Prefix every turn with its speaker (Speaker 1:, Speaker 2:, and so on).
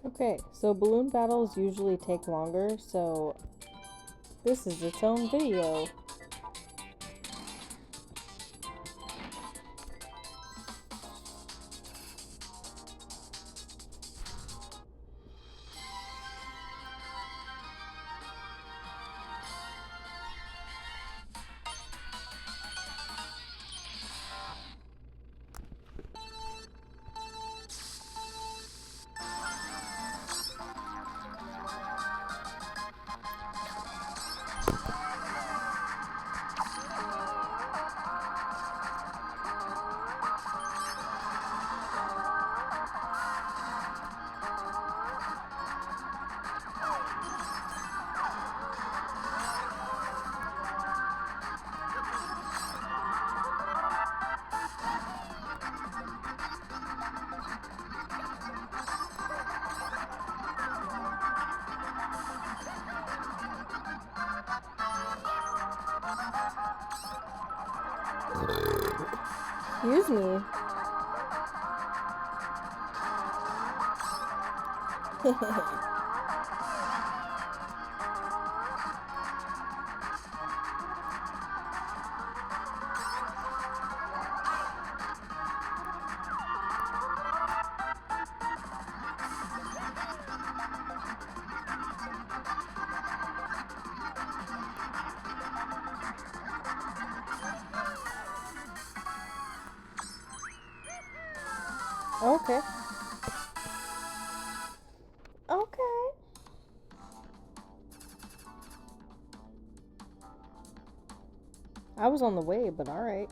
Speaker 1: Okay, so balloon battles usually take longer, so this is its own video. Excuse me. Okay. Okay. I was on the way, but alright.